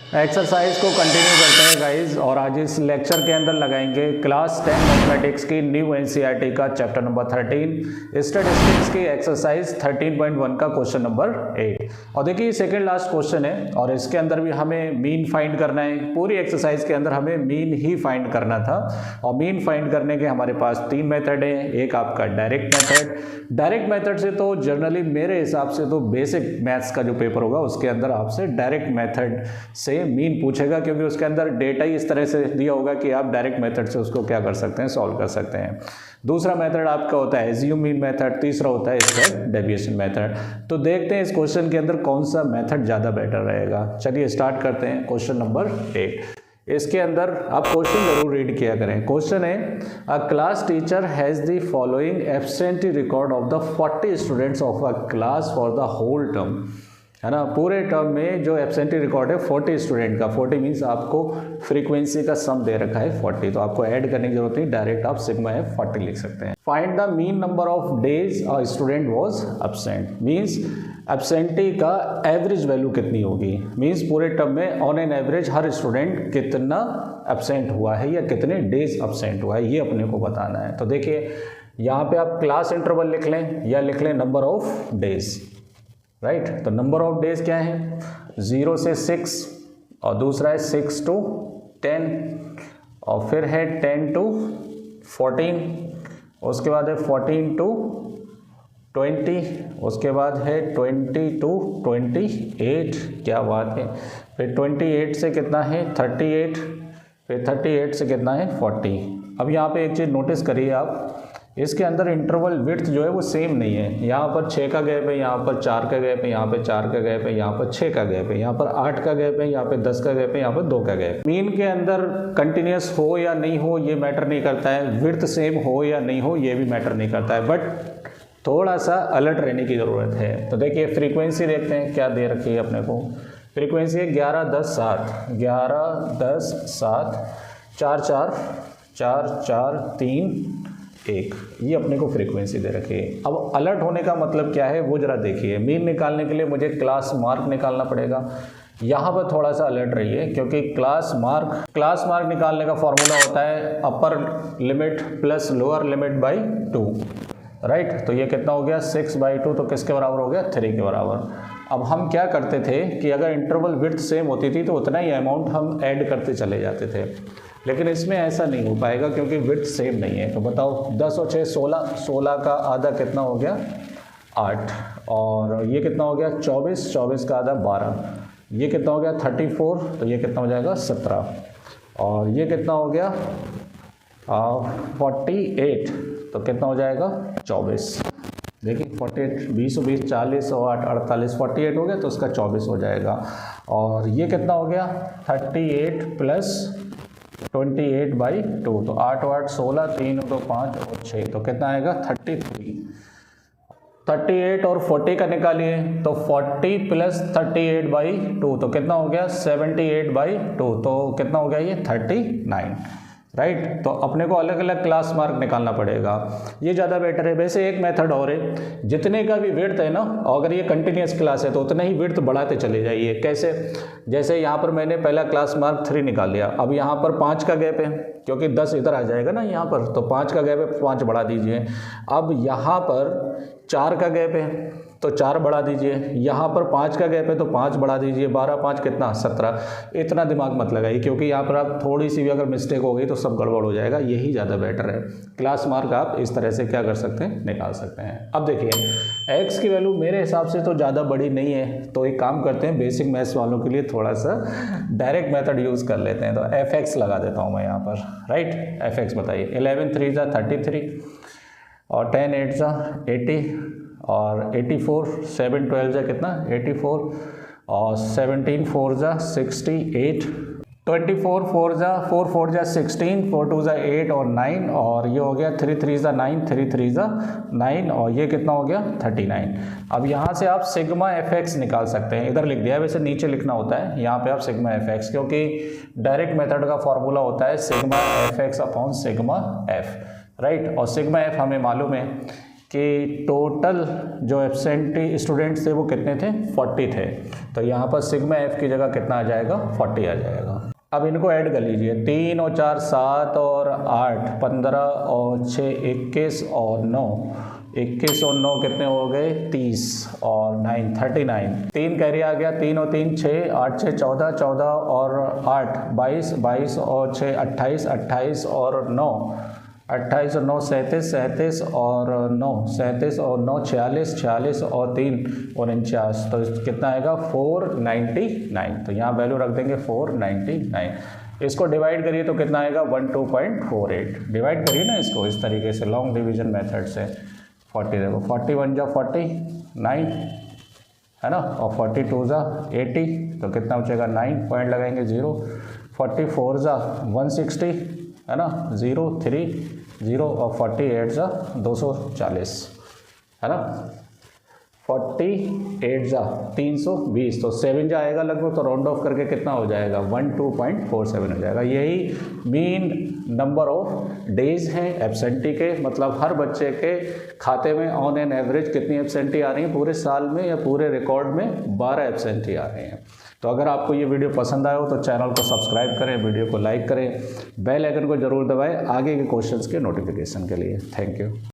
Exercise को continue करते हैं गाइज, और आज इस लेक्चर के अंदर लगाएंगे क्लास 10 मैथमेटिक्स की न्यू एनसीईआरटी का चैप्टर नंबर 13 स्टैटिस्टिक्स की एक्सरसाइज 13.1 का क्वेश्चन नंबर 8। और देखिए सेकंड लास्ट क्वेश्चन है और इसके अंदर भी हमें मीन फाइंड करना है। पूरी एक्सरसाइज के अंदर हमें मीन ही फाइंड करना था और मीन फाइंड करने के हमारे पास 3 मेथड हैं। एक आपका डायरेक्ट मेथड से तो जनरली मेरे हिसाब से तो बेसिक मैथ्स का जो पेपर होगा उसके अंदर आपसे डायरेक्ट मेथड से मीन पूछेगा, क्योंकि उसके अंदर डेटा ही इस तरह से दिया होगा कि आप डायरेक्ट मेथड से उसको क्या कर सकते हैं, सॉल्व कर सकते हैं। दूसरा मेथड आपका होता है एज्यूम मीन मेथड, तीसरा होता है स्टेप डेविएशन मेथड। तो देखते हैं इस क्वेश्चन के अंदर कौन सा मेथड ज़्यादा बेटर रहेगा। चलिए स्टार्ट करते हैं क्वेश्चन नंबर 8। इसके अंदर आप क्वेश्चन जरूर रीड किया करें। क्वेश्चन है a class teacher has the following absentee record of the 40 students of a class for the whole term, है ना। पूरे टर्म में जो एब्सेंटी रिकॉर्ड है 40 स्टूडेंट का, 40 मीन्स आपको फ्रीक्वेंसी का सम दे रखा है 40, तो आपको ऐड करने की जरूरत नहीं, डायरेक्ट आप सिग्मा एफ 40 लिख सकते हैं। Find the mean number of days a student was absent, means absentee का एवरेज वैल्यू कितनी होगी, मीन्स पूरे टर्म में on an average her student कितना एब्सेंट हुआ है या कितने डेज एब्सेंट हुआ है, ये अपने को बताना है। तो देखिए यहाँ पे आप क्लास इंटरवल लिख लें या लिख लें नंबर ऑफ डेज, राइट। तो नंबर ऑफ डेज क्या है, 0 से 6 और दूसरा है 6 to 10 और फिर है 10 to 14, उसके बाद है 14 to 20, उसके बाद है 20 to 28, क्या बात है। फिर 28 से कितना है 38, फिर 38 से कितना है 40। अब यहाँ पे एक चीज़ नोटिस करिए आप, इसके अंदर इंटरवल विड्थ जो है वो सेम नहीं है। यहाँ पर 6 का गैप है, यहाँ पर 4 का गैप है, यहाँ पे 4 का गैप है, यहाँ पर 6 का गैप है, यहाँ पर 8 का गैप है, यहाँ पे 10 का गैप है, यहाँ पर 2 का गैप। मीन के अंदर कंटिन्यूस हो या नहीं हो ये मैटर नहीं करता है, विड्थ सेम हो या नहीं हो ये भी मैटर नहीं करता है, बट थोड़ा सा अलर्ट रहने की ज़रूरत है। तो देखिए फ्रीक्वेंसी देखते हैं क्या दे रखी है अपने को। फ्रीक्वेंसी है 11 10 7, 11 10 7, 4 4 4 4 3 1, ये अपने को फ्रीक्वेंसी दे रखी है। अब अलर्ट होने का मतलब क्या है वो जरा देखिए। मीन निकालने के लिए मुझे क्लास मार्क निकालना पड़ेगा, यहाँ पर थोड़ा सा अलर्ट रहिए, क्योंकि क्लास मार्क निकालने का फॉर्मूला होता है upper limit plus lower limit by 2, right. तो ये कितना हो गया 6/2, तो किसके बराबर हो गया 3 के बराबर। अब हम क्या करते थे कि अगर इंटरवल विड्थ सेम होती थी तो उतना ही अमाउंट हम ऐड करते चले जाते थे, लेकिन इसमें ऐसा नहीं हो पाएगा क्योंकि विड्थ सेम नहीं है। तो बताओ 10 और 6 16, 16 का आधा कितना हो गया 8, और ये कितना हो गया 24, 24 का आधा 12, ये कितना हो गया 34, तो ये कितना हो जाएगा 17, और ये कितना हो गया 48, तो कितना हो जाएगा 24। देखिए 48 20 20 40 और 8 48, 48 हो गया तो उसका 24 हो जाएगा। और ये कितना हो गया 38 प्लस 28/2, तो 8 8 16, 3 2 5 और 6, तो कितना आएगा 33। 38 और 40 का निकालिए तो 40 प्लस 38/2, तो कितना हो गया 78/2, तो कितना हो गया ये 39, राइट। तो अपने को अलग अलग क्लास मार्क निकालना पड़ेगा, ये ज़्यादा बेटर है। वैसे एक मेथड और है, जितने का भी विड्थ है ना, अगर ये कंटिन्यूस क्लास है तो उतना ही विड्थ बढ़ाते चले जाइए। कैसे, जैसे यहाँ पर मैंने पहला क्लास मार्क 3 निकाल लिया, अब यहाँ पर 5 का गैप है क्योंकि 10 इधर आ जाएगा ना यहाँ पर, तो 5 का गैप है 5 बढ़ा दीजिए। अब यहाँ पर 4 का गैप है तो 4 बढ़ा दीजिए, यहाँ पर 5 का गैप है तो 5 बढ़ा दीजिए, 12 5 कितना 17। इतना दिमाग मत लगाइए क्योंकि यहाँ पर आप थोड़ी सी भी अगर मिस्टेक हो गई तो सब गड़बड़ हो जाएगा, यही ज़्यादा बेटर है। क्लास मार्क आप इस तरह से क्या कर सकते हैं, निकाल सकते हैं। अब देखिए x की वैल्यू मेरे हिसाब से तो ज़्यादा बड़ी नहीं है, तो एक काम करते हैं बेसिक मैथ्स वालों के लिए थोड़ा सा डायरेक्ट मेथड यूज़ कर लेते हैं। तो fx लगा देता हूँ मैं यहाँ पर, राइट। fx बताइए 11 3 = 33 और 10 8 = 80 और 84, 7 12 जा कितना 84 और 17 4 जा 68, 24 4 जा 4 4 जा 16, 4 2 जा 8 और 9, और ये हो गया 3 3 जा 9, 3 3 जा 9, और ये कितना हो गया 39। अब यहाँ से आप सिग्मा fx निकाल सकते हैं, इधर लिख दिया है, वैसे नीचे लिखना होता है, यहाँ पे आप सिग्मा fx, क्योंकि डायरेक्ट मेथड का फॉर्मूला होता है sigma fx upon sigma f, right. और सिग्मा f हमें मालूम है कि टोटल जो एब्सेंटी स्टूडेंट्स थे वो कितने थे, 40 थे। तो यहाँ पर सिग्मा एफ की जगह कितना आ जाएगा, 40 आ जाएगा। अब इनको ऐड कर लीजिए, 3 और 4 7 और 8 15 और 6 21 और 9, 21 और 9 कितने हो गए, 30 और 9 39। 3 कैरी आ गया, 3 और 3 6, 8 6 14, 14 और 8 22, 22 और 6 28, 28 और 9 28 और 9 37, 37 और 9 37 और 9 46, 46 और 3 49। तो कितना आएगा, 499। तो यहाँ वैल्यू रख देंगे 499। इसको डिवाइड करिए तो कितना आएगा, 12.48। डिवाइड करिए ना इसको इस तरीके से, लॉन्ग डिवीजन मेथड से। 40 देखो, 41 जा 49 है ना, और 42 जा 80, तो कितना बचेगा 9, पॉइंट लगाएंगे 0। 44 जा 160 है ना, 0 3 0, और 48 जा 240 है ना, 48 जा 320, तो 7 जाएगा लगभग, तो राउंड ऑफ करके कितना हो जाएगा, 12.47 हो जाएगा। यही मीन नंबर ऑफ डेज हैं एब्सेंटी के, मतलब हर बच्चे के खाते में ऑन एन एवरेज कितनी एब्सेंटी आ रही है पूरे साल में या पूरे रिकॉर्ड में, 12 एब्सेंटी आ रही हैं। तो अगर आपको ये वीडियो पसंद आया हो तो चैनल को सब्सक्राइब करें, वीडियो को लाइक करें, बेल आइकन को जरूर दबाएं आगे के क्वेश्चंस के नोटिफिकेशन के लिए। Thank you.